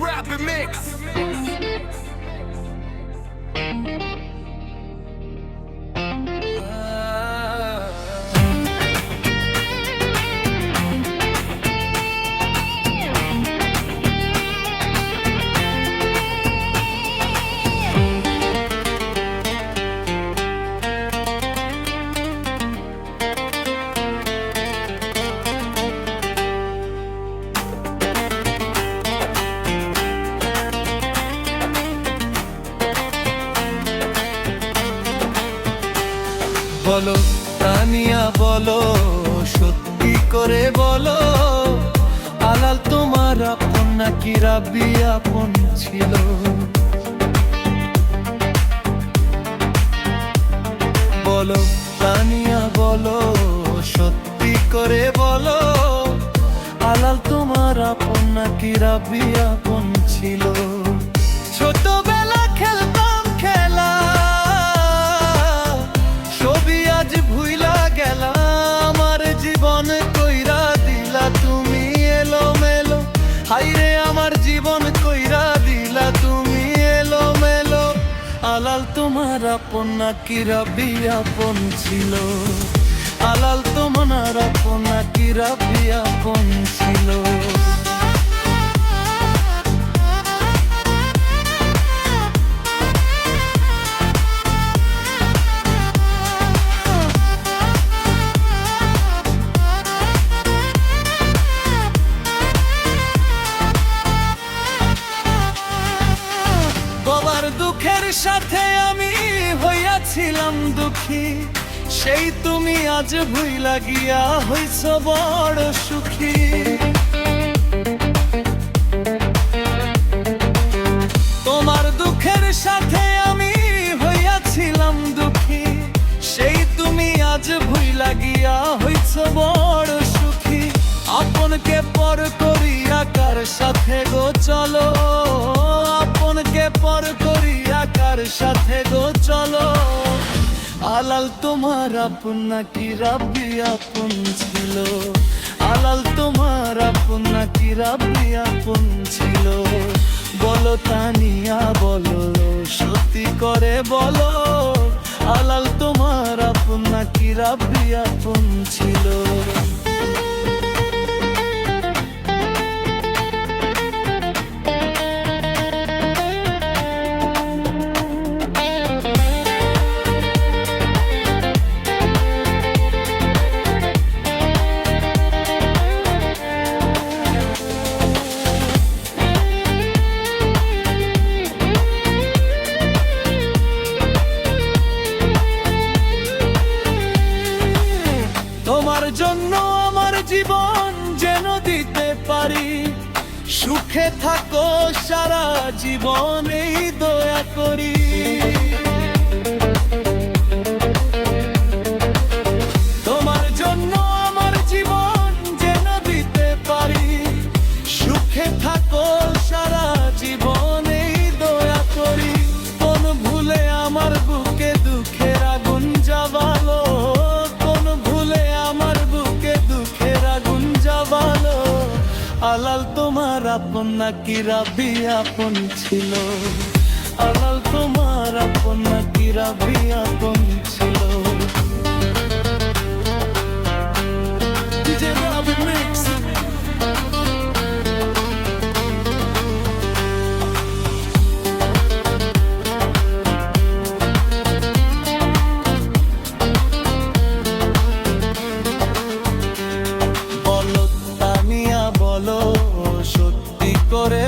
Rapid Mix. বলো তানিয়া বলো, সত্যি করে বলো, আলাল তোমার আপন নাকি রাব্বি আপন ছিল? বলো তানিয়া বলো, সত্যি করে বলো, আলাল তোমার আপন নাকি রাব্বি আপন ছিল? ছোটবেলা খেলতাম খেলা, ছবি আজ ভুইলা গেলা, আমার জীবন কইরা দিলা তুমি এলোমেলো। হাইরে আমার জীবন কইরা দিলা তুমি এলোমেলো। আলাল তোমার আপন নাকি রাব্বি আপন ছিল? আলাল তোমার আপন নাকি রাব্বি আপন ছিল? বাবার দুঃখের সাথে আমি হইয়াছিলাম দুঃখী, সেই তুমি আজ ভুইলা গিয়া হইছ বড় সুখী। তোমার দুঃখের সাথে আমি হইয়াছিলাম দুঃখী, সেই তুমি আজ ভুইলা গিয়া হইছ বড় সুখী। আপনকে পর করিয়া কার সাথে গো চলো, আপনকে পর করিয়া কার সাথে গো চলো? আলাল তোমার আপন নাকি রাব্বি আপন ছিল? আলাল তোমার আপন নাকি রাব্বি আপন ছিল? বলো তানিয়া বলো, সত্যি করে বলো, আলাল তোমার আপন নাকি রাব্বি আপন ছিল? তোমার জন্য আমার জীবন যেন দিতে পারি, সুখে থাকো সারা জীবন এই দয়া করি। তোমার জন্য আমার জীবন যেন দিতে পারি, সুখে থাকো সারা জীবন এই দয়া করি। কোন ভুলে আমার বুকে দুঃখের আগুন জ্বালালো, আলাল তোমার আপন নাকি রাব্বি আপন ছিল? আলাল তোমার আপন নাকি রাব্বি আপন ছিল? DJ Rapid Mix. বলো তানিয়া বলো, সত্যি করে